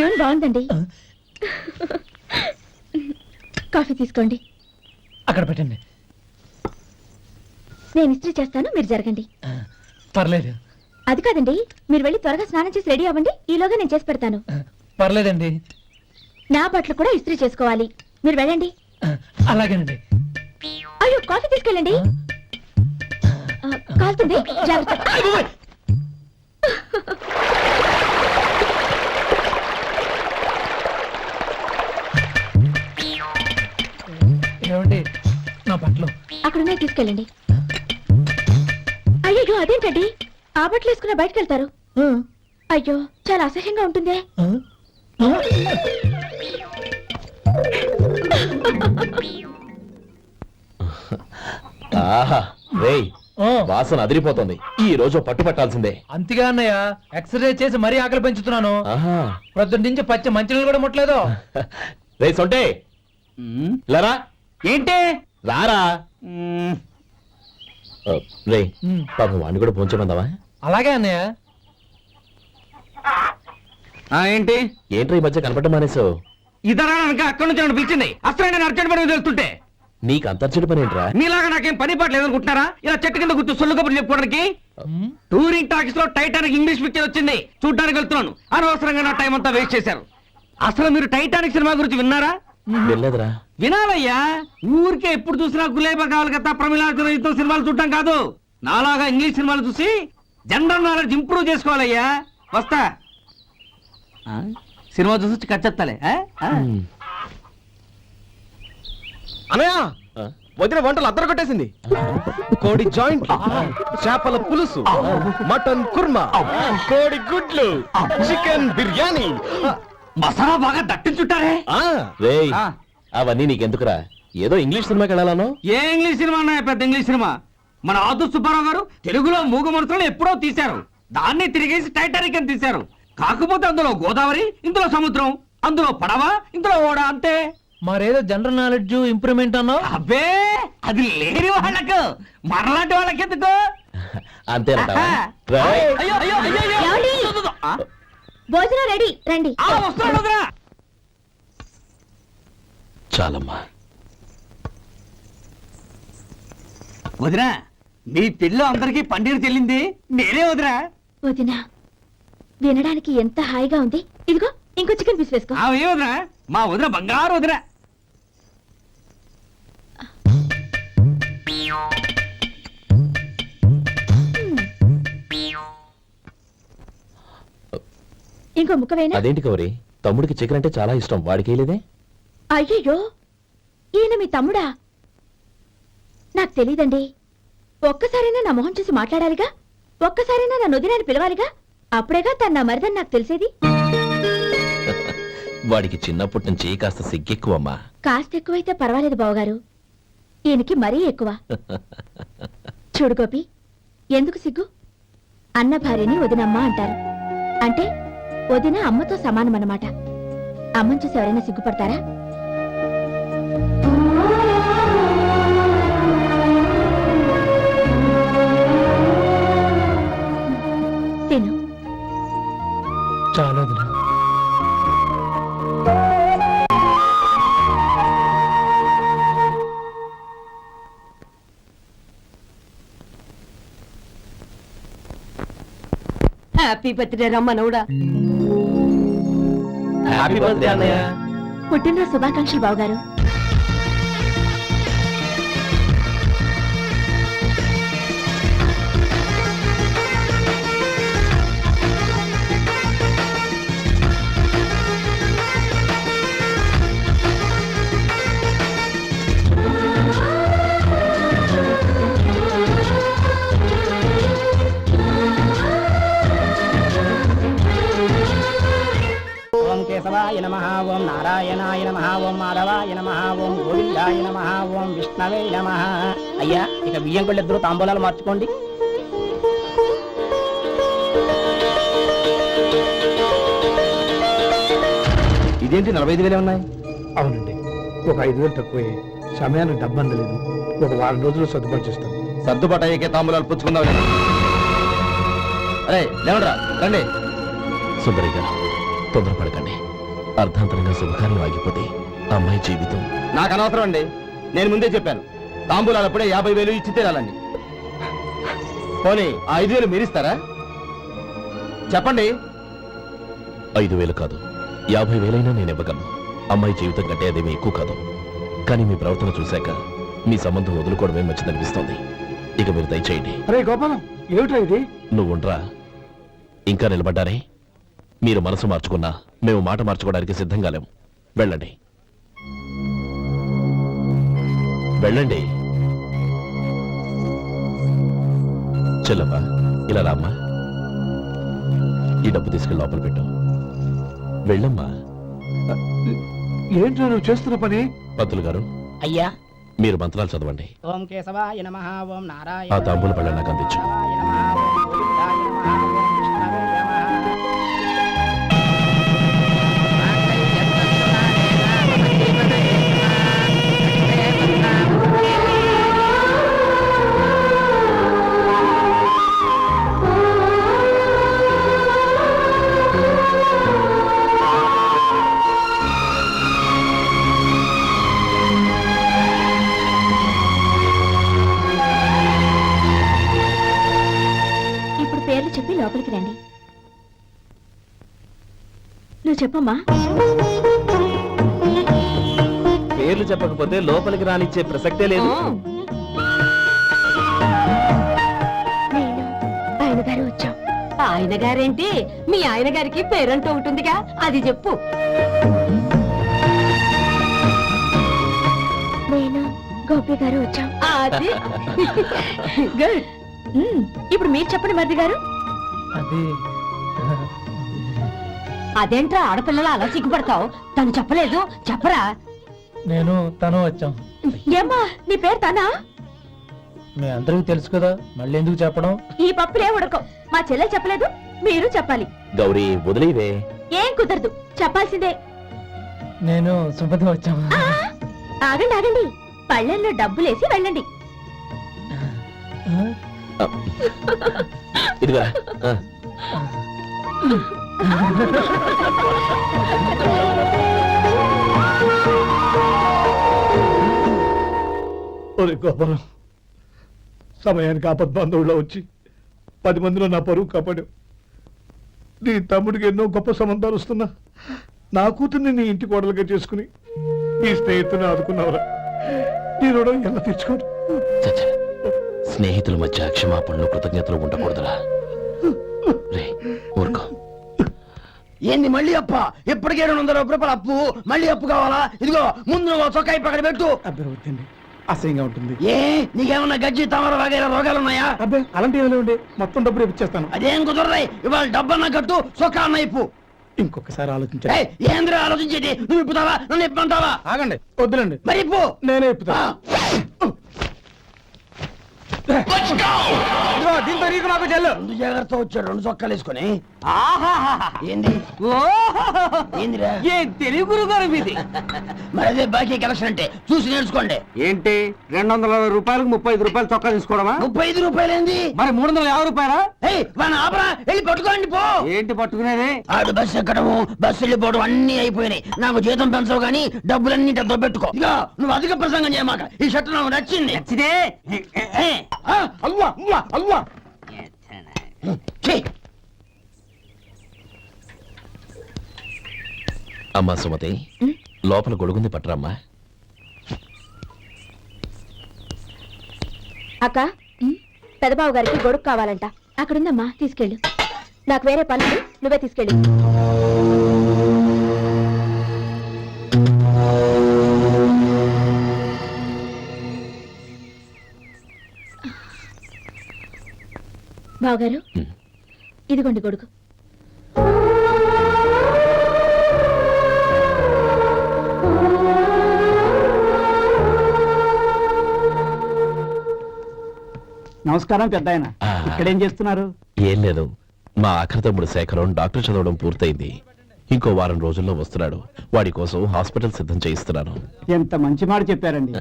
Tune బాగుందండి. Coffee తీసుకోండి. అక్కడ పెట్టండి. నేను ఇస్త్రీ చేస్తాను, మీరు జరగండి. పర్లేదు. అది కాదండి, మీరు వెళ్ళి త్వరగా స్నానం చేసి రెడీ అవ్వండి. ఈలోగా నేను చేసి పెడతాను. పర్లేదండి. నా బట్టలు కూడా ఇస్త్రీ చేసుకోవాలి. మీరు వెళ్ళండి. అలాగేనండి. అయ్యో, కాఫీ తీసుకెళ్ళండి. కాలుతుంది, జాగ్రత్త. ఏమండి, నా బట్టలు అక్కడున్నాయి, తీసుకెళ్ళండి. అయ్యో, అదేంటండి, ఆ బట్టలు వేసుకున్న బయటకు వెళ్తారు? అయ్యో, చాలా అసహ్యంగా ఉంటుందే. వాసన అదిరిపోతుంది. ఈ రోజు పట్టు పట్టాల్సిందే. అంతగా అన్నయ్య, ఎక్సర్సైజ్ చేసి మరీ ఆకలి పెంచుతున్నాను. ప్రొద్దున నుంచి పచ్చి మంచినీళ్ళు కూడా ముట్టలేదు. రే సొంటే, లరా ఏంటి రారా. రే పాపం వాడిని కూడా పోంచమందావా? అలాగే అన్నయ్య. ఏంటి ఏంట్రా ఈ మధ్య కనపడటం మానేసావు? ఇదరా అక్కడి నుంచి నన్ను పిలిచింది. అసలు నేను అర్జెంట్ పని వెళ్తుంటే నీకు అంతర్చడి పని ఏంట్రా? మీలాగా నాకేం పని పాట లేదనుకుంటున్నారా? ఇలా చెట్టు కింద కూర్చో సొల్లు కబుర్లు చెప్పుకోవడానికి. టూరింగ్ టాకీస్ లో టైటానిక్ ఇంగ్లీష్ పిక్చర్ వచ్చింది, చూడ్డానికి వెళ్తున్నాను. అనవసరంగా నా టైం అంతా వేస్ట్ చేశారు. అసలు మీరు టైటానిక్ సినిమా గురించి విన్నారా? వెళ్ళలేదురా. వినాలయ్యా. ఊరికే ఎప్పుడు చూసినా గులేబా కావాలి కదా, ప్రమిళాతో సినిమాలు చూడటం కాదు. నాలాగా ఇంగ్లీష్ సినిమాలు చూసి జనరల్ నాలెడ్జ్ ఇంప్రూవ్ చేసుకోవాలయ్యా. వస్తా. సినిమా చూసి కచ్చెత్తాలే. అనయా, వదిన వంటలు అద్దరు కొట్టేసింది. కోడి జాయింట్, చేపల పులుసు, మటన్ కుర్మా, కోడి గుడ్లు, చికెన్ బిర్యానీ, మసాలా బాగా దట్టించుంటారే. రేయ్ అవన్నీ నీకెందుకురా? ఏదో ఇంగ్లీష్ సినిమాకి వెళ్ళాలను. ఏ ఇంగ్లీష్ సినిమా అన్నా పెద్ద ఇంగ్లీష్ సినిమా. మన ఆదు సుబ్బారావు గారు తెలుగులో మూగమరుతులను ఎప్పుడో తీశారు. దాన్ని తిరిగేసి టైటానిక్ అని తీశారు. కాకపోతే అందులో గోదావరి, ఇందులో సముద్రం, అందులో పడవ, ఇందులో ఓడ, అంతే. మరేదో జనరల్ నాలెడ్జ్ ఇంప్రూవ్మెంట్ అన్నావు. అబ్బే, అది లేని వాళ్ళకు, మరలాంటి వాళ్ళకి ఎందుకు? అంతేనంటావా? అయ్యో అయ్యో అయ్యో ఏమండి? భోజనం రెడీ, రండి. వస్తున్నాడు వదినా. చాలమ్మా. వదినా, మీ పెళ్ళి అందరికీ పన్నీరు చెల్లింది నేనే వదినా. వదినా, వినడానికి ఎంత హాయిగా ఉంది. ఇదిగో ఇంకో చికెన్ పీస్ వేసుకో. ఏ వదినా, మా వదిన బంగారు వదినా. ఇంకో ముక్క వేయనా? అదేంటి కౌరి, తమ్ముడికి చికెన్ అంటే చాలా ఇష్టం, వాడికి లేదే? అయ్యయ్యో, ఈయన మీ తమ్ముడా? నాకు తెలీదండి. ఒక్కసారైనా నా మొహం చూసి మాట్లాడాలిగా, ఒక్కసారైనా నా నొదినాన్ని పిలవాలిగా. అప్పుడేగా తన నా మరిదని నాకు తెలిసేది. వాడికి చిన్నప్పటి నుంచి కాస్త సిగ్గెక్కువమ్మా. కాస్త ఎక్కువైతే పర్వాలేదు బావగారు, ఈయనకి మరీ ఎక్కువ. చూడు గోపి, ఎందుకు సిగ్గు? అన్న భార్యని వదినమ్మ అంటారు. అంటే వదిన అమ్మతో సమానమన్నమాట. అమ్మని చూసి ఎవరైనా సిగ్గుపడతారా? తిను. చాలా హ్యాపీ బర్త్డే రమ్మనవుడా. హ్యాపీ బర్త్డే అన్నయ్య. పుట్టినరోజు శుభాకాంక్షలు బావగారు. కేశవాయ నమః, ఓం నారాయణాయ నమః, ఓం మాధవాయ నమః, ఓం గోవిందాయ నమః, ఓం విష్ణవే నమః. అయ్యా, ఇక బియ్యం కొళ్ళు ఇద్దరు తాంబూలాలు మార్చుకోండి. ఇదేంటి 45,000 ఉన్నాయి? అవునండి, ఒక 5,000 తక్కువే. సమయానికి డబ్బు అందలేదు. ఒక వారం రోజులు సర్దుబాటు చేస్తాం. సర్దుబాటు అయ్యాకే తాంబూలాలు పుచ్చుకుందాం. అరే లేవడరా, రండి. సుందరి గారు, తొందరపడకండి. అర్ధాంతరంగా శుభకార్యం ఆగిపోతే అమ్మాయి జీవితం. నాకు అనవసరం అండి, నేను ముందే చెప్పాను. తాంబూలాలు అప్పుడే 50,000 ఇచ్చి తీరాలండి. పోనీ ఆ 5,000 మీరిస్తారా? చెప్పండి. 5,000 కాదు, 50,000 నేను ఇవ్వగలను. అమ్మాయి జీవితం కంటే అదేమీ ఎక్కువ కాదు. కానీ మీ ప్రవర్తన చూశాక మీ సంబంధం వదులుకోవడమే మంచిదనిపిస్తోంది. ఇక మీరు దయచేయండి. అరే గోపాలం, ఏమిట్రా ఇది? నువ్వుండ్రా. ఇంకా నిలబడ్డారే? మీరు మనసు మార్చుకున్నా మేము మాట మార్చుకోవడానికి సిద్ధంగా లేము. వెళ్ళండి, వెళ్ళండి. చెల్లమ్మా, ఇలా రామ్మా. ఈ డబ్బు తీసుకెళ్ళి లోపల పెట్టు. వెళ్ళమ్మా. ఏంట్రా నువ్వు చేస్తున్న పని? పంతులు గారు, అయ్యా. మీరు మంత్రాలు చదవండి. ఓం కేశవాయ నమః, ఓం నారాయణ. ఆ తాంబూల పళ్ళ నాకు అందించు. ఇప్పుడు పేర్లు చెప్పి లోపలికి రండి. నువ్వు చెప్పమ్మా. పేర్లు చెప్పకపోతే లోపలికి రానిచ్చే ప్రసక్తే లేదు. నేను ఆయన గారు వచ్చాం. ఆయన గారేంటి, మీ ఆయన గారికి పేరంటూ ఉంటుందిగా, అది చెప్పు. నేను గోపి గారు వచ్చాం. అది గుడ్. ఇప్పుడు మీరు చెప్పండి మరిది గారు. అది అదేంట్రా ఆడపిల్లలు అలా సిగ్గుపడతావు? తను చెప్పలేదు, చెప్పరా. నేను తను వచ్చాం. ఏమ్మా నీ పేరు తనా? మీ అందరికీ తెలుసు కదా, మళ్ళీ ఎందుకు చెప్పడం? ఈ పప్పులే ఉడకం. మా చెల్లెలు చెప్పలేదు, మీరు చెప్పాలి. గౌరీ, వదిలేవే. ఏం కుదరదు, చెప్పాల్సిందే. నేను సుమతి వచ్చాం. ఆ, ఆగండి ఆగండి, పళ్ళెల్లో డబ్బులేసి వెళ్ళండి. ఇదిగా. ఒరే గోపాలం, సమయానికి ఆపద్బంధువుల్లో వచ్చి 10 మందిలో నా పరువు కాపాడు. నీ తమ్ముడికి ఎన్నో గొప్ప సంబంధాలు వస్తున్నా నా కూతుర్ని నీ ఇంటి కోడలుగా చేసుకుని నీ స్నేహితుని ఆదుకున్నావురా. నీ రుణం ఎలా తీర్చుకోడు? చచ్చ, స్నేహితుల మధ్య క్షమాపణలు కృతజ్ఞతలు ఉండకూడదురా. రే ఊరుకో. ఏంది మళ్ళీ అప్ప? ఇప్పటికే 200 రూపాయల అప్పు, మళ్ళీ అప్పు కావాలా? ఇదిగో ముందు నువ్వు చొక్కాయి పక్కన పెట్టు. అబ్బే వద్దండి, అసహ్యంగా ఉంటుంది. ఏ నీకేమన్నా గజ్జి తమర వగైరా రోగాలున్నాయా? అబ్బే అలాంటి ఏమైనా ఉండే, మొత్తం డబ్బులు ఇప్పించేస్తాను. అదేం కుదరరాయి. ఇవాళ డబ్బన్నా కట్టు, చొక్కా అన్న ఇప్పు. ఇంకొకసారి ఆలోచించండి. ఏయ్, ఏంద్రా ఆలోచించేది? నువ్వు ఇప్పుతావా, నన్ను ఇప్పంటావా? ఆగండి, వద్దులండి, మరి ఇప్పు. నేనే ఇప్పుతా. దీంతో నీకు నాకు చెల్లు. ముందు జాగ్రత్త వచ్చాడు 2 చొక్కాలు వేసుకొని. ఏంది ఏందిరా? ఏ తెలుగు గారు మీది? మరి అదే బాకీ కలెక్షన్ అంటే చూసి నేర్చుకోండి. ఏంటి 220 రూపాయలకు 35 రూపాయలు చొక్కా తీసుకోవడమా? 35 రూపాయలు ఏంది? మరి 350 రూపాయలా? ఏయ్ వాడిని ఆపరా, వెళ్ళి పట్టుకోండి పో. ఏంటి పట్టుకునేది? ఆడు బస్సు ఎక్కడము, బస్సు వెళ్ళిపోవడం అన్ని అయిపోయినాయి. నాకు జీతం పెంచవు గానీ డబ్బులన్నీ డబ్బు పెట్టుకో. ఇక నువ్వు అధిక ప్రసంగం చేయమాక. ఈ షర్ట్ నాకు నచ్చింది. నచ్చితే అల్వా అల్వా అల్వా. ఛీ! అమ్మా సుమతి, లోపల గొడుగుంది పట్టరమ్మా. అక్క, పెదబాబు గారికి గొడుగు కావాలంట. అక్కడుందమ్మా, తీసుకెళ్ళు. నాకు వేరే పనులు, నువ్వే తీసుకెళ్ళు. బావగారు, ఇదిగోండి గొడుగు. నమస్కారం పెద్దాయన. ఆ. ఇక్కడేం చేస్తున్నారు? ఏం లేదు, మా ఆఖరి తమ్ముడు శేఖరం డాక్టర్ చదవడం పూర్తయింది. ఇంకో వారం రోజుల్లో వస్తున్నాడు. వాడి కోసం హాస్పిటల్ సిద్ధం చేయిస్తున్నాను. ఎంత మంచి మాట చెప్పారండి.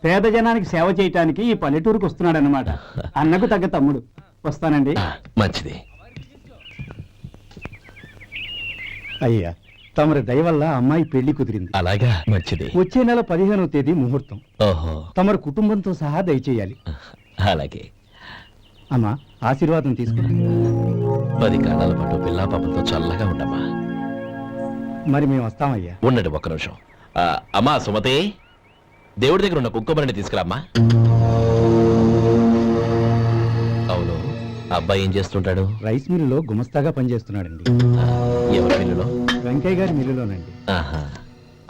పేద జనానికి సేవ చేయటానికి ఈ పల్లెటూరుకు వస్తున్నాడు అన్నమాట. అన్నకు తగ్గ తమ్ముడు. వస్తానండి. మంచిది. అయ్యా, తమరి దయ వల్ల అమ్మాయి పెళ్లి కుదిరింది. అలాగా, మంచిది. వచ్చే నెల 15వ తేదీ ముహూర్తం. ఓహో, తమరి కుటుంబంతో సహా దయచేయాలి. అలాగే. అమ్మా, ఆశీర్వాదం తీసుకురా. 10 కాలాల పాటు పిల్లా పాపంతో చల్లగా ఉండమ్మా. మరి మేము వస్తామయ్యా. ఉండండి ఒక్క నిమిషం. అమ్మా సుమతి, దేవుడి దగ్గర ఉన్న కుక్కమరిని తీసుకురామ్మా. అవును, అబ్బాయి ఏం చేస్తుంటాడు? రైస్ మిల్లులో గుమస్తాగా పనిచేస్తున్నాడండి. ఎవరి మిల్లులో? వెంకయ్య గారి మిల్లులోనండి. ఆహా.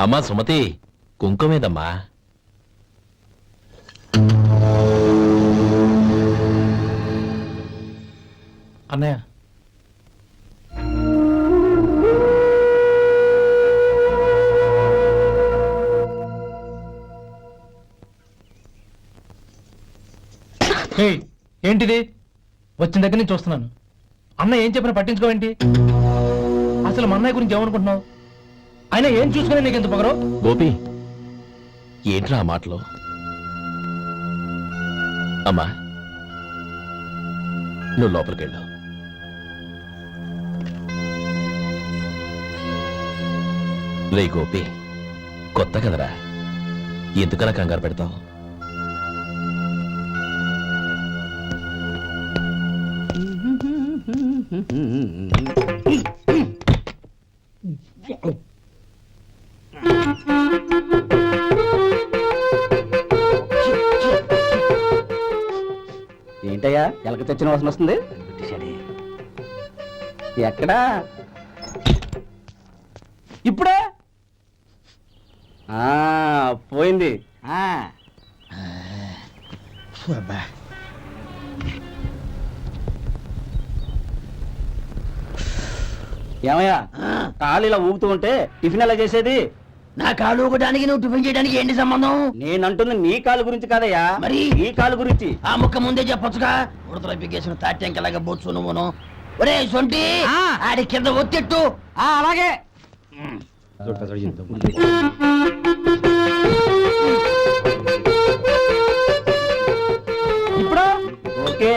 అమ్మా సుమతి, కుంకుమేదమ్మా? అన్నయ్య, ఏయ్, ఏంటిది? వచ్చిన దగ్గర నుంచి చూస్తున్నాను. అన్న ఏం చెప్పినా పట్టించుకోవేంటి? అసలు మా అన్నయ్య గురించి ఏమనుకుంటున్నావు? ఆయన ఏం చూసుకునే నీకు ఎంత పొగరు? గోపి, ఏంట్రా ఆ మాటలు? అమ్మా, నువ్వు లోపలికెళ్ళు. రే గోపి, కొత్త కదరా, ఎందుకలా కంగారు పెడతావు? ఏంటయ్యా ఎలక తెచ్చిన వాసన వస్తుంది? ఎక్కడా? ఇప్పుడే పోయింది. ఏమయ్యా, కాలు ఇలా ఊగుతూ ఉంటే టిఫిన్ ఎలా చేసేది? నా కాలు ఊగడానికి నువ్వు టిఫిన్ చేయడానికి ఏంటి సంబంధం? నేనంటుంది నీ కాలు గురించి కాదయ్యా, మరి ఈ కాలు గురించి. ఆ ముక్క ముందే చెప్పొచ్చుగా. ఉడతలో పిగేసిన తాట్యంకలాగా బొచ్చు నువ్వును. ఒరే సొంటి, ఆడి కింద ఒత్తిట్టు. అలాగే. ఇప్పుడు ఓకే.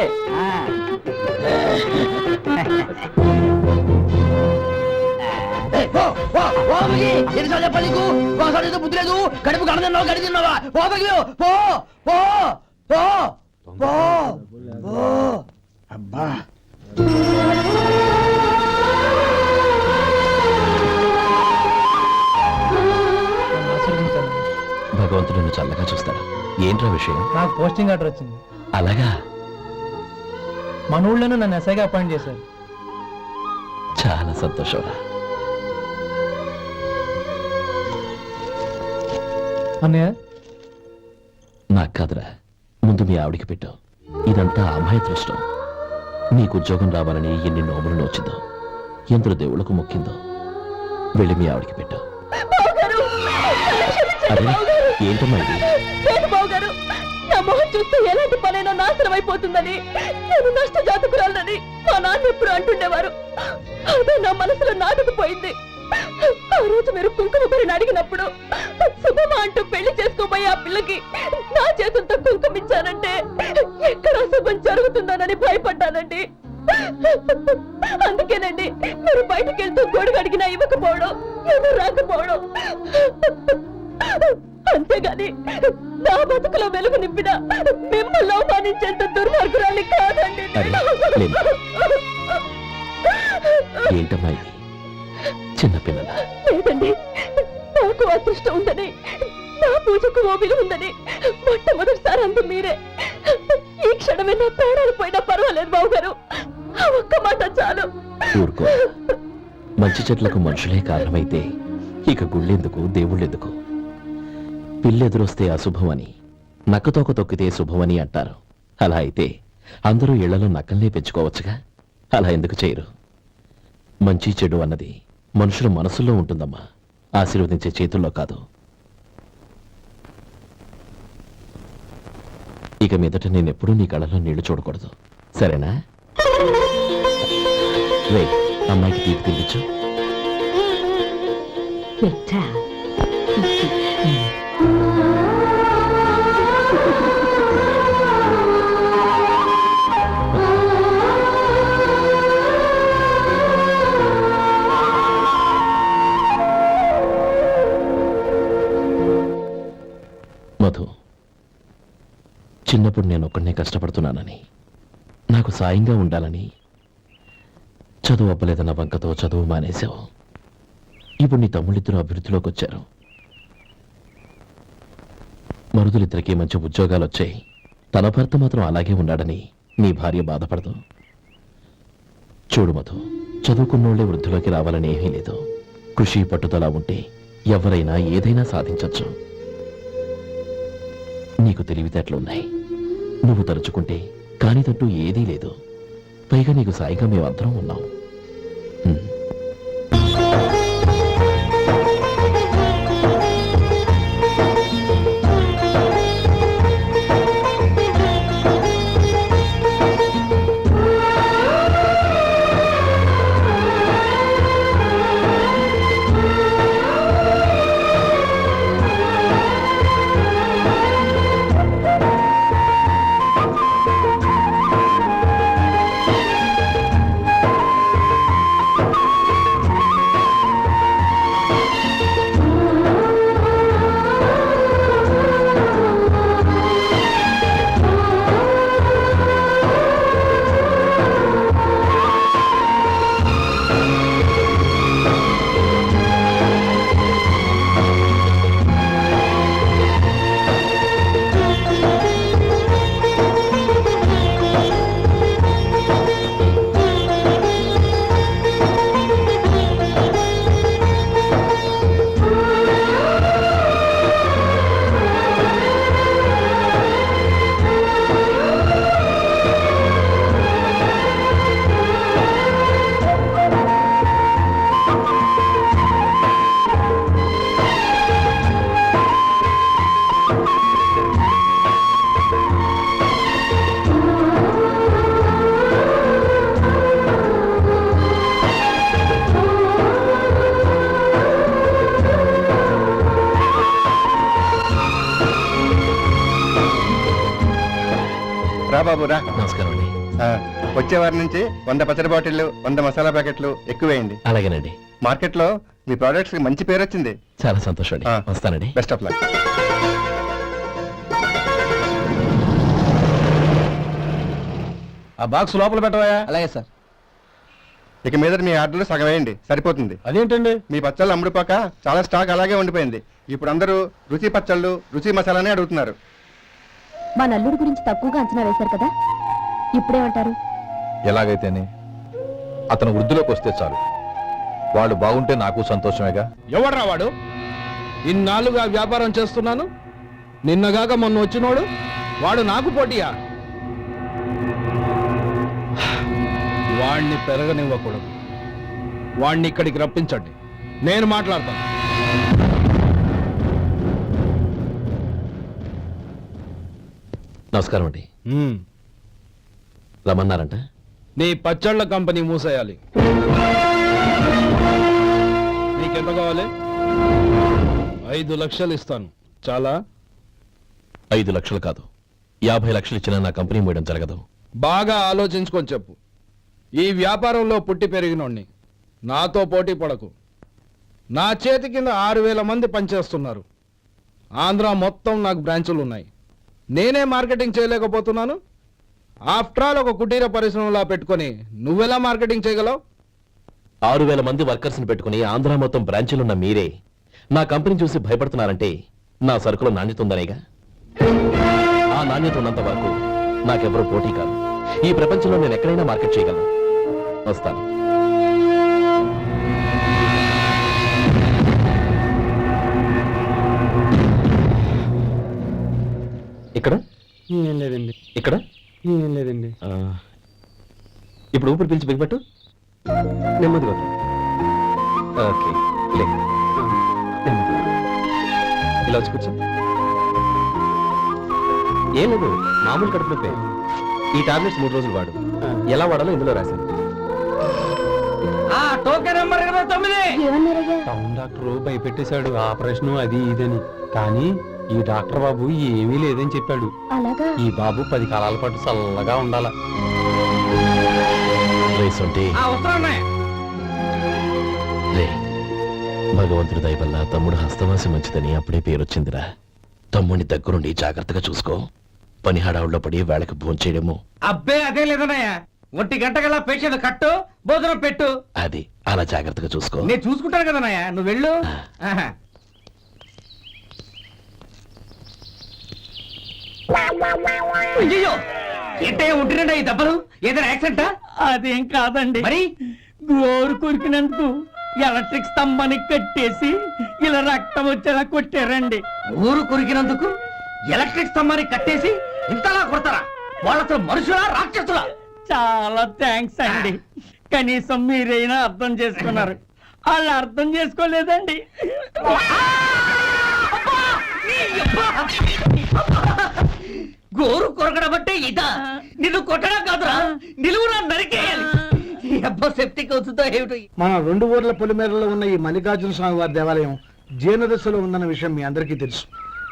ఎన్నిసార్లు చెప్పాలి నీకు? ఒకసారి ఏదో బుద్ధి లేదు. కడుపు కడదన్నావు, గడి తిన్నావా? అబ్బా, నన్ను ఆశీర్వదించాను. భగవంతుడు నిన్ను చల్లగా చూస్తాడు. ఏంట్రా విషయం? నాకు పోస్టింగ్ ఆర్డర్ వచ్చింది. అలాగా, మన ఊళ్ళోనే నన్ను ఎస్ఐగా అపాయింట్ చేశారు. చాలా సంతోషంరా. అన్నయ్య, నాకు కాదురా, ముందు మీ ఆవిడికి పెట్టు. ఇదంతా అమ్మాయి దృష్టం. నీకు ఉద్యోగం రావాలని ఎన్ని నోములు నోచిందో, ఎందరు దేవుళ్లకు మొక్కిందో. వెళ్ళి మీ ఆవిడికి పెట్టు. అరే, ఏంటమ్మా ఇది? నా మొహం చూస్తే ఎలాంటి పనైనా నాశనం అయిపోతుందని, నేను నష్ట జాతకురాలని మా నాన్న ఎప్పుడు అంటుండేవారు. అదే నా మనసులో నాటుకుపోయింది. ఆ రోజు మీరు కుంకుమ భరిని అడిగినప్పుడు శుభమా అంటూ పెళ్లి చేసుకోబోయే ఆ పిల్లకి నా చేతులతో కుంకుమ ఇచ్చానంటే ఎక్కడ శుభం జరుగుతుందోనని భయపడ్డానండి. అందుకేనండి మీరు బయటకు వెళ్తూ గొడుగు అడిగినా ఇవ్వకపోవడం, ఎవరు రాకపోవడం. అంతేగాని నా బతుకులో వెలుగు నింపిన మిమ్మల్ని అవమానించేంత దుర్మార్గురాలి కాదండి. ఏంటమ్మా ఇది? చిన్నపిల్లల లేదండి, నాకు అదృష్టం ఉందని, నా పూజకు ఓ విలువ ఉందని మొట్టమొదటిసారి అందు మీరే. ఈ క్షణమే నా ప్రాణాలు పోయినా పర్వాలేదు బాబు గారు. ఆ ఒక్క మాట చాలు. ఊరుకో. మంచి చెట్లకు మనుషులే కారణమైతే ఇక గుళ్ళెందుకు, దేవుళ్ళెందుకు? పిల్లెదురొస్తే అశుభమని, నక్కతోక తొక్కితే శుభమని అంటారు. అలా అయితే అందరూ ఇళ్లలో నక్కల్నే పెంచుకోవచ్చుగా. అలా ఎందుకు చేయరు? మంచి చెడు అన్నది మనుషుల మనసుల్లో ఉంటుందమ్మా, ఆశీర్వదించే చేతుల్లో కాదు. ఇక మీదట నేనెప్పుడూ నీ కళ్ళలో నీళ్లు చూడకూడదు, సరేనా? రే, అమ్మాయికి తీపి తినిపించు. చిన్నప్పుడు నేను ఒక్కడనే కష్టపడుతున్నానని, నాకు సాయంగా ఉండాలని చదువు అవ్వలేదన్న వంకతో చదువు మానేశావు. ఇప్పుడు నీ తమ్ముళ్ళిద్దరూ అభివృద్ధిలోకి వచ్చారు. మరుదులిద్దరికీ మంచి ఉద్యోగాలు వచ్చాయి. తన భర్త మాత్రం అలాగే ఉన్నాడని నీ భార్య బాధపడదు. చూడు మధు, చదువుకున్నోళ్లే వృద్ధిలోకి రావాలని ఏమీ లేదు. కృషి పట్టుదల ఉంటే ఎవరైనా ఏదైనా సాధించొచ్చు. నీకు తెలివితేటలున్నాయి. నువ్వు తలుచుకుంటే కానిదంటూ ఏదీ లేదు. పైగా నీకు సాయిగా మేమందరం ఉన్నాం. రా బాబు రా. నమస్కారం అండి. వచ్చే వారి నుంచి 100 పచ్చడి బాటిళ్లు, 100 మసాలా ప్యాకెట్లు ఎక్కువేయండి. అలాగేనండి. మార్కెట్ లో మీ ప్రోడక్ట్స్ కి మంచి పేరు వచ్చింది. చాలా సంతోషం అండి. వస్తానండి. Best of luck. ఆ బాక్స్ లోపల పెట్టవా? అలాగే సార్. ఇక మీద మీ ఆర్డర్లు సగం వేయండి, సరిపోతుంది. అదేంటండి? మీ పచ్చళ్ళు అమ్ముడుపోక చాలా స్టాక్ అలాగే ఉండిపోయింది. ఇప్పుడు అందరూ రుచి పచ్చళ్ళు, రుచి మసాలానే అడుగుతున్నారు. మా నల్లుడి గురించి తక్కువగా అంచనా వేశారు కదా, ఇప్పుడేమంటారు? ఎలాగైతేనే అతను వృద్ధిలోకి వస్తే చాలు. వాళ్ళు బాగుంటే నాకు సంతోషమేగా. ఎవడ్రా వాడు? ఇన్నాళ్ళుగా వ్యాపారం చేస్తున్నాను, నిన్నగాక మొన్న వచ్చినోడు వాడు నాకు పోటీయా? వాణ్ణి పెరగనివ్వకూడదు. వాణ్ణి ఇక్కడికి రప్పించండి, నేను మాట్లాడతాను. నమస్కారం అండి. రమ్మన్నారంట? నీ పచ్చళ్ళ కంపెనీ మూసేయాలి. నీకెంత కావాలి? 5 లక్షలు ఇస్తాను. చాలా? 5 లక్షలు కాదు, 50 లక్షలు ఇచ్చినా నా కంపెనీ మూయడం జరగదు. బాగా ఆలోచించుకొని చెప్పు. ఈ వ్యాపారంలో పుట్టి పెరిగినోడ్ని, నాతో పోటీ పడకు. నా చేతి కింద 6,000 మంది పనిచేస్తున్నారు. ఆంధ్ర మొత్తం నాకు బ్రాంచులు ఉన్నాయి. నేనే మార్కెటింగ్ చేయలేకపోతున్నాను. ఆఫ్టర్ ఆల్ ఒక కుటీర పరిశ్రమలా పెట్టుకొని నువ్వెలా మార్కెటింగ్ చేయగలవు? 6,000 మంది వర్కర్స్ని పెట్టుకుని ఆంధ్ర మొత్తం బ్రాంచీలున్న మీరే నా కంపెనీ చూసి భయపడుతున్నారంటే నా సరుకులో నాణ్యత ఉందనేగా. ఆ నాణ్యత ఉన్నంత వరకు నాకెవరూ పోటీ కాదు. ఈ ప్రపంచంలో నేను ఎక్కడైనా మార్కెట్ చేయగలను. వస్తాను. ఇక్కడ ఏం లేదండి, ఇక్కడ ఏం లేదండి. ఇప్పుడు ఊపిరి పిలిచి బిగ్బట్టు నెమ్మదిగా. ఓకే, లే. నెమ్మదిగా. ఇలా వచ్చి కూర్చో. ఏం లేదు, మామూలు కడుపు నొప్పే. ఈ టాబ్లెట్స్ 3 రోజులు వాడు. ఎలా వాడాలో ఇందులో రాశాను. Token number 29. ఏమన్నారయ్యా? టౌన్ డాక్టర్ భయపెట్టేశాడు, ఆపరేషన్ అది ఇదని. కానీ ఈ డాక్టర్ బాబు ఏమీ లేదని చెప్పాడు. అలాగా? ఈ బాబు 10 కాలాల పాటు చల్లగా ఉండాల. రే, భగవంతుడి దయ వల్ల తమ్ముడు హస్తవాసి మంచిదని అప్పుడే పేరొచ్చిందిరా. తమ్ముడిని దగ్గరుండి జాగ్రత్తగా చూసుకో. పని హడావుల్లో పడి వేళకి భోంచేయడము. అబ్బే అదే లేదన్నయ్య, 1 గంటకల్లా పేషెంట్ కట్టు, భోజనం పెట్టు. అది అలా జాగ్రత్తగా చూసుకో. నేను చూసుకుంటాను కదన్నయ్య, నువ్వు వెళ్ళు. ఆహా. అయ్యో, ఏంటయ్యా ఉంటున్నాడా ఈ దెబ్బలు? ఏదైనా యాక్సిడెంటా? అదేం కాదండి, మరి గోరు కొరికినందుకు ఎలక్ట్రిక్ స్తంభాన్ని కట్టేసి ఇలా రక్తం వచ్చేలా కొట్టారండి. ఊరు కొరికినందుకు ఎలక్ట్రిక్ స్తంభాన్ని కట్టేసి ఇంతలా కొడతారా? వాళ్ళతో మనుషులా రాక్షసులా? చాలా థ్యాంక్స్ అండి, కనీసం మీరైనా అర్థం చేసుకున్నారు. వాళ్ళు అర్థం చేసుకోలేదండి. గోరు కొరకడం అంటే ఇదా? నిన్ను కొట్టడం కాదురా, నిలువురా నరికేయాలి. ఈ అబ్బా సెప్టిక్ అవుతుందో ఏమిటో. మన 2 ఊర్ల పొలిమేరలో ఉన్న ఈ మల్లికార్జున స్వామి వారి దేవాలయం జీర్ణదశలో ఉందన్న విషయం మీ అందరికీ తెలుసు.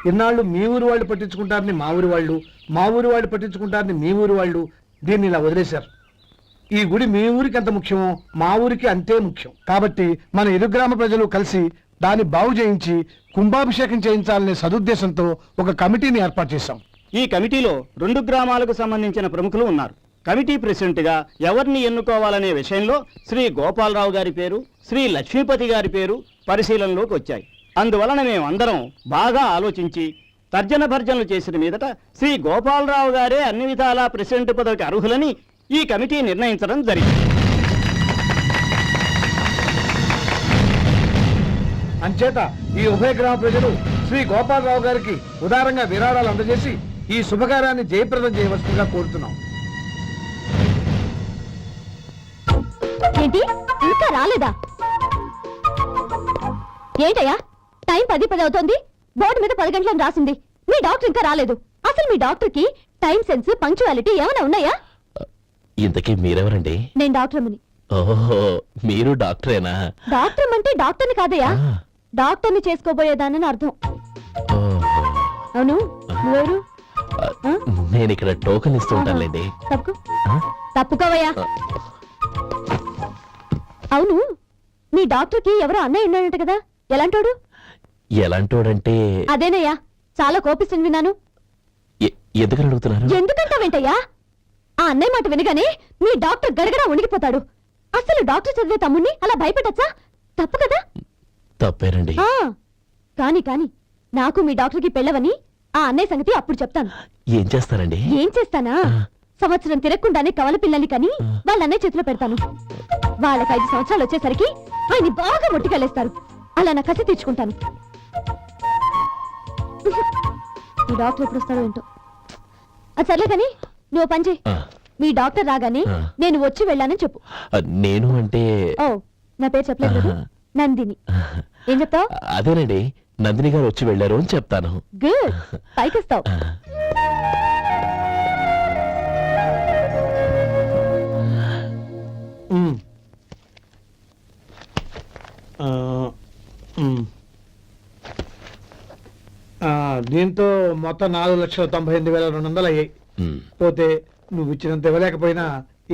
ఇన్నాళ్ళు మీ ఊరు వాళ్ళు పట్టించుకుంటారని మా ఊరి వాళ్ళు, మా ఊరి వాళ్ళు పట్టించుకుంటారని మీ ఊరి వాళ్ళు దీన్ని ఇలా వదిలేశారు. ఈ గుడి మీ ఊరికి ఎంత ముఖ్యమో మా ఊరికి అంతే ముఖ్యం. కాబట్టి మన ఇరు గ్రామ ప్రజలు కలిసి దాన్ని బాగు చేయించి కుంభాభిషేకం చేయించాలనే సదుద్దేశంతో ఒక కమిటీని ఏర్పాటు చేశాం. ఈ కమిటీలో 2 గ్రామాలకు సంబంధించిన ప్రముఖులు ఉన్నారు. కమిటీ ప్రెసిడెంట్ గా ఎవరిని ఎన్నుకోవాలనే విషయంలో శ్రీ గోపాలరావు గారి పేరు, శ్రీ లక్ష్మీపతి గారి పేరు పరిశీలనలోకి వచ్చాయి. అందువలన మేమందరం బాగా ఆలోచించి తర్జన భర్జనలు చేసిన మీదట శ్రీ గోపాలరావు గారే అన్ని విధాలా ప్రెసిడెంట్ పదవికి అర్హులని ఈ కమిటీ నిర్ణయించడం జరిగింది. అంచేత ఈ ఉభయ గ్రామ ప్రజలు శ్రీ గోపాలరావు గారికి ఉదారంగా విరాళాలు అందజేసి ఈ శుభకార్యాన్ని జయప్రదం చేయవలసిందిగా కోరుతున్నాం. ఏంటి ఇంకా రాలేదా? ఏంటయ్యా, టైం 10 అవుతోంది, బోర్డు మీద 10 గంటలను రాసింది. మీ డాక్టర్ ఇంకా రాలేదు. అసలు మీ డాక్టర్ కి టైం సెన్స్, పంక్చువాలిటీ ఏమైనా ఉన్నాయా? ఇంతకీ మీరెవరండి? నేను డాక్టర్మని. ఓహో, మీరు డాక్టరేనా? డాక్టర్ అంటే డాక్టర్ని కాదయ్యా, ఆ. డాక్టర్ని చేసుకోబోయేదానని అర్థం. ఓహో. అవును, నువ్వెవరు? ఆ? నేను ఇక్కడ టోకెన్ ఇస్తూ ఉంటానులేండి. తప్పుకో, ఆ? తప్పుకోవయ్యా. అవును, మీ డాక్టర్ కి ఎవరో అన్నయ్య ఉన్నాడంట కదా, ఎలాంటోడు? ఎలాంటోడంటే అదేనయ్యా, చాలా కోపిస్తుంది విన్నాను. ఎందుకని అడుగుతున్నారు? ఎందుకంటావేంటయ్యా? ఆ అన్నయ్య మాట వినగానే మీ డాక్టర్ గడగడా ఉణిగిపోతాడు. అసలు డాక్టర్ చదివే తమ్ముణ్ణి అలా భయపెట్టచ్చా? తప్పు కదా? తప్పేనండి. ఆ, కాని కాని నాకు మీ డాక్టర్కి పెళ్ళవని ఆ అన్నయ్య సంగతి అప్పుడు చెప్తాను. ఏం చేస్తారండి? ఏం చేస్తానా? సంవత్సరం తిరగకుండానే కవల పిల్లల్ని కని వాళ్ళ అన్నయ్య చేతిలో పెడతాను. వాళ్ళకి 5 సంవత్సరాలు వచ్చేసరికి ఆయన్ని బాగా మొట్టికెళ్ళేస్తారు. అలా నా కసి తీర్చుకుంటాను. మీ డాక్టర్ ఎప్పుడు వస్తాడో ఏంటో. అది సర్లే కానీ నువ్వు పని చేయి. ఆ, మీ డాక్టర్ రాగానే ఆ. నేను వచ్చి వెళ్ళానని చెప్పు. నేను అంటే ఓ, నా పేరు చెప్పలేదు కదా? నందిని. ఏం చెప్తావు? అదేనండి, నందిని గారు వచ్చి వెళ్ళారు అని చెప్తాను. గుడ్, పైకొస్తావు. ఆ. దీంతో మొత్తం 4,98,200 అయ్యాయి. ఉమ్. పోతే నువ్వు ఇచ్చినంత ఇవ్వలేకపోయినా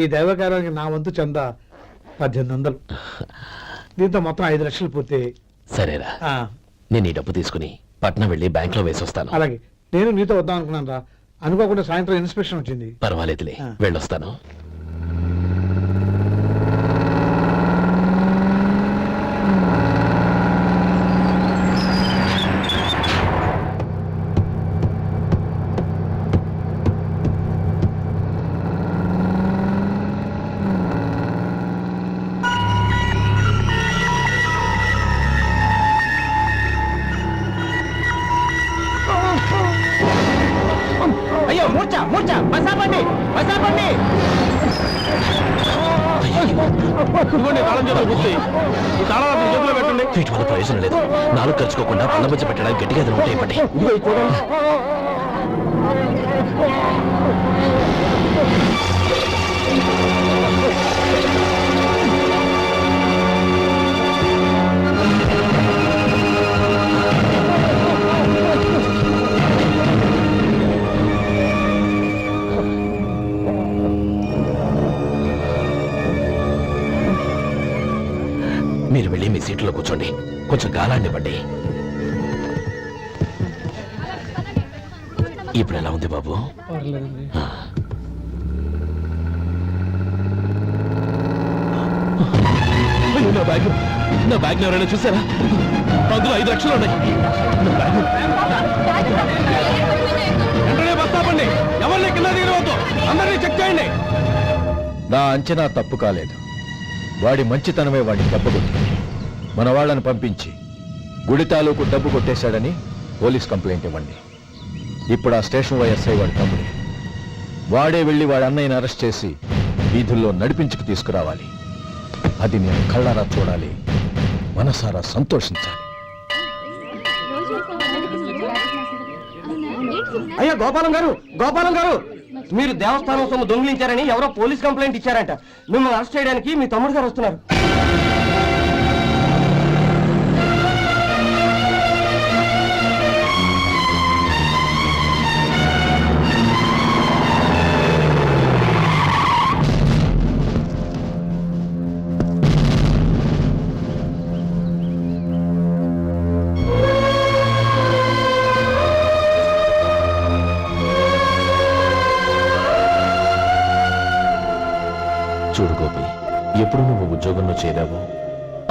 ఈ దైవకార్యానికి నా వంతు చందా 1800. దీంతో మొత్తం 5 లక్షలు పోతే సరేరా, నేను ఈ డబ్బు తీసుకుని పట్నం వెళ్ళి బ్యాంక్ లో వేసొస్తాను. అలాగే నేను నీతో వద్దాం అనుకున్నాను రా, అనుకోకుండా సాయంత్రం ఇన్స్పెక్షన్ వచ్చింది. పర్వాలేదులే, వెళ్ళొస్తాను. అయ్యో, మూర్ఛ మూర్ఛ, బసాపండి బసాపండి. వీటి వల్ల ప్రయోజనం లేదు. 4 ఖర్చుకోకుండా పళ్ళ మధ్య పెట్టడానికి గట్టిగా ఏదైనా ఉంటే ఇవ్వండి. మీరు వెళ్ళి మీ సీట్లో కూర్చోండి, కొంచెం గాలాన్ని ఇవ్వండి. ఇప్పుడు ఎలా ఉంది బాబు? అయ్యో, నా బ్యాగ్ ఎవరైనా చూసారా? అందులో 5 లక్షలు ఉన్నాయి. నా బ్యాగ్ వెంటనే బస్ ఆపండి. ఎవరిని కింద దిగవద్దు. అందరినీ చెక్ చేయండి. నా అంచనా తప్పు కాలేదు. వాడి మంచితనమే వాడిని దెబ్బకొట్టి మన వాళ్ళని పంపించి గుడి తాలూకు డబ్బు కొట్టేశాడని పోలీస్ కంప్లైంట్ ఇవ్వండి. ఇప్పుడు ఆ స్టేషన్ ఎస్ఐ వాడి తమ్ముడు. వాడే వెళ్ళి వాడి అన్నయ్యని అరెస్ట్ చేసి వీధుల్లో నడిపించుకు తీసుకురావాలి. అది నేను కళ్ళారా చూడాలి, మనసారా సంతోషించాలి. అయ్యా గోపాలం గారు, మీరు దేవస్థానం సొమ్ము దొంగిలించారని ఎవరో పోలీస్ కంప్లైంట్ ఇచ్చారంట. మిమ్మల్ని అరెస్ట్ చేయడానికి మీ తమ్ముడు గారు వస్తున్నారు. చూడు గోపి, ఎప్పుడు నువ్వు ఉద్యోగంలో చేరావో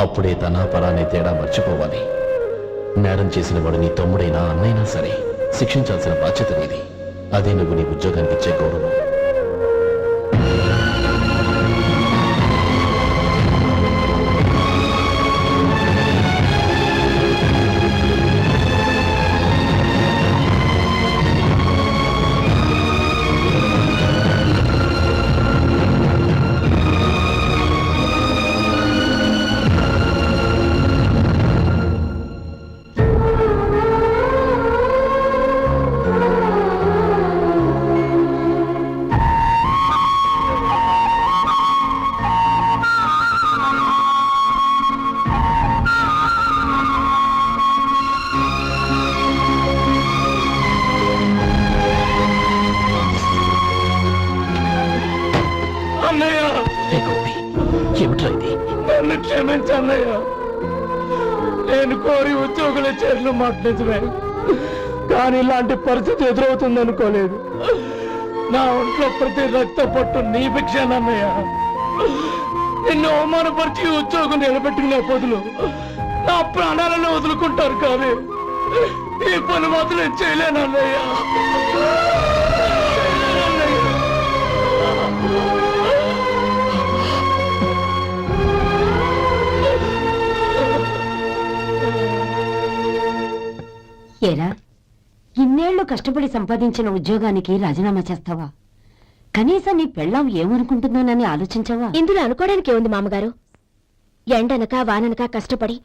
అప్పుడే తన పరానే తేడా మర్చిపోవాలి. నేరం చేసిన వాడు నీ తమ్ముడైనా అన్నైనా సరే శిక్షించాల్సిన బాధ్యత నీది. అదే నువ్వు నీ ఉద్యోగానికి ఇచ్చే గౌరవం. ఏమిట్రా ఇది? నన్ను క్షమించన్నయ్య. నేను కోరి ఉద్యోగుల చేతులు మాట్లాడుతున్నా, కానీ ఇలాంటి పరిస్థితి ఎదురవుతుంది అనుకోలేదు. నా ఒంట్లో ప్రతి రక్త పట్టు నీ భిక్షానన్నయ్య. నిన్ను అవమానపరిచి ఉద్యోగం నిలబెట్టుకునే బదులు నా ప్రాణాలను వదులుకుంటారు, కానీ ఈ పని మాత్రం చేయలేనన్నయ్య. ఏరా, ఇన్నేళ్లు కష్టపడి సంపాదించిన ఉద్యోగానికి రాజీనామా చేస్తావా? కనీసం నీ పెళ్ళాం ఏమనుకుంటుందోనని ఆలోచించావా? ఇందులో అనుకోవడానికి ఏముంది మామగారు? ఎండనక వాననక కష్టపడి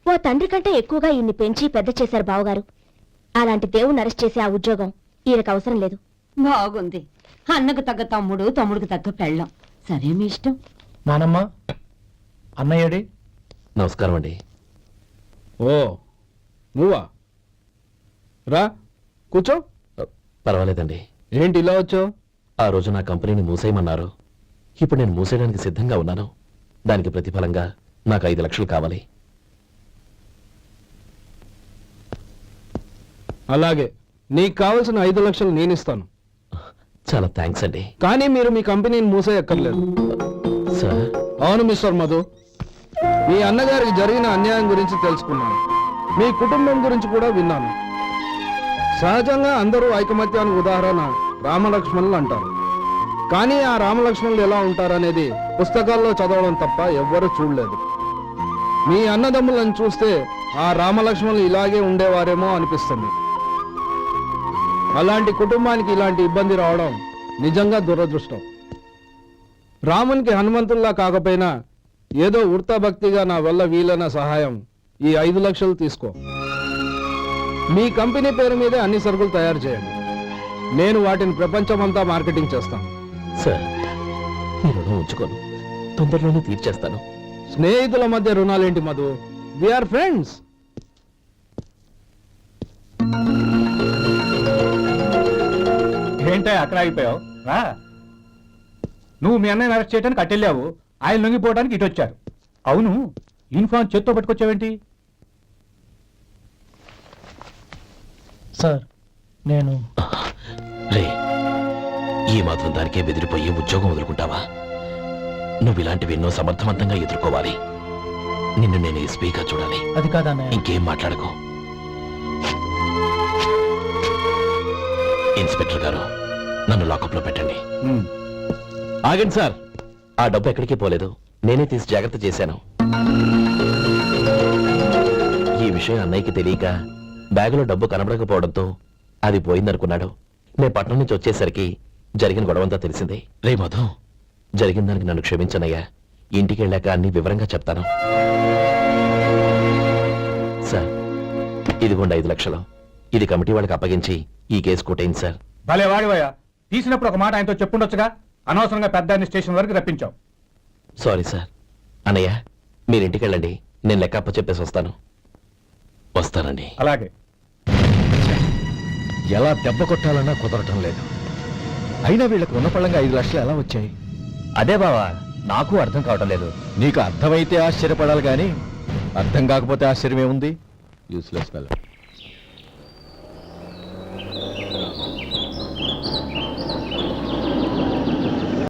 ఓ తండ్రి కంటే ఎక్కువగా ఈయన్ని పెంచి పెద్ద చేశారు బావగారు. అలాంటి దేవుణ్ణి అరెస్ట్ చేసే ఆ ఉద్యోగం ఈయనకు అవసరం లేదు. బాగుంది. అన్నకు తగ్గ తమ్ముడు, తమ్ముడికి తగ్గ పెళ్ళాం. సరే, మీ ఇష్టం. నానమ్మ, అన్నయ్యడి. నమస్కారం అండి. ఓ నువ్వా? రా కూర్చో. పర్వాలేదండి. ఏంటి ఇలా వచ్చావు? ఆ రోజు నా కంపెనీని మూసేయమన్నారు. ఇప్పుడు నేను మూసేయడానికి సిద్ధంగా ఉన్నాను. దానికి ప్రతిఫలంగా నాకు 5 లక్షలు కావాలి. అలాగే, నీకు కావలసిన 5 లక్షలు నేను ఇస్తాను. చాలా థ్యాంక్స్ అండి. కానీ మీరు మీ కంపెనీని మూసేయక్కర్లేదు. సార్, అవును మిస్టర్ మధు, మీ అన్నగారికి జరిగిన అన్యాయం గురించి తెలుసుకున్నాను. మీ కుటుంబం గురించి కూడా విన్నాను. సహజంగా అందరూ ఐకమత్యానికి ఉదాహరణ రామలక్ష్మణులు అంటారు. కానీ ఆ రామలక్ష్మణులు ఎలా ఉంటారనేది పుస్తకాల్లో చదవడం తప్ప ఎవ్వరూ చూడలేదు. మీ అన్నదమ్ములను చూస్తే ఆ రామలక్ష్మణులు ఇలాగే ఉండేవారేమో అనిపిస్తుంది. అలాంటి కుటుంబానికి ఇలాంటి ఇబ్బంది రావడం నిజంగా దురదృష్టం. రామునికి హనుమంతుల్లా కాకపోయినా ఏదో ఉడతాభక్తిగా నా వల్ల వీలైన సహాయం ఈ 5 లక్షలు తీసుకో. మీ కంపెనీ పేరు మీదే అన్ని సరుకులు తయారు చేయండి. నేను వాటిని ప్రపంచమంతా మార్కెటింగ్ చేస్తాను. సార్, ఈ రుణం ఉంచుకోను, తొందరలోనే తీర్చేస్తాను. స్నేహితుల మధ్య రుణాలేంటి మధు? We are friends. ఏంటో అక్కడ ఆగిపోయావు? రా. నువ్వు మీ అన్నయ్యని అరెస్ట్ చేయడానికి అట్టెళ్ళావు, ఆయన లొంగిపోవడానికి ఇటు వచ్చారు. అవును, యూనిఫామ్ చేత్తో పట్టుకొచ్చావేంటి? సార్, నేను రే, ఈ మాత్రం దానికే బెదిరిపోయి ఉద్యోగం వదులుకుంటావా? నువ్వు ఇలాంటివి ఎన్నో సమర్థవంతంగా ఎదుర్కోవాలి. నిన్ను నేను ఎస్పీగా చూడాలి. అది కాదన్నయ్య. ఇంకేం మాట్లాడకు. ఇన్స్పెక్టర్ గారు, నన్ను లాకప్లో పెట్టండి. ఆగండి సార్, ఆ డబ్బు ఎక్కడికి పోలేదు. నేనే తీసి జాగ్రత్త చేశాను. ఈ విషయం అన్నయ్యకి తెలియక బ్యాగులో డబ్బు కనబడకపోవడంతో అది పోయిందనుకున్నాడు. నేను పట్నం నుంచి వచ్చేసరికి జరిగిన గొడవంతా తెలిసింది. రే మధు, జరిగిన దానికి నన్ను క్షమించనయ్యా. ఇంటికి వెళ్ళాక అన్ని వివరంగా చెప్తాను. సార్, ఇదిగోండి 5 లక్షలు. ఇది కమిటీ వాళ్ళకి అప్పగించి ఈ కేసు కొట్టేయండి సార్. భలే వాడివయ్యా, తీసినప్పుడు ఒక మాట ఆయనతో చెప్పుండొచ్చుగా. అనవసరంగా పెద్ద స్టేషన్ వరకు రప్పించావు. Sorry sir. అన్నయ్య, మీరు ఇంటికి వెళ్ళండి. నేను లెక్క అప్ప చెప్పేసి వస్తాను. వస్తానండి. అలాగే. ఎలా దెబ్బ కొట్టాలన్నా కుదరటం లేదు. అయినా వీళ్ళకు ఉన్న పళ్ళంగా 5 లక్షలు ఎలా వచ్చాయి? అదే బావా, నాకు అర్థం కావటం లేదు. నీకు అర్థమైతే ఆశ్చర్యపడాలి కానీ అర్థం కాకపోతే ఆశ్చర్యం ఏముంది? Useless fellow.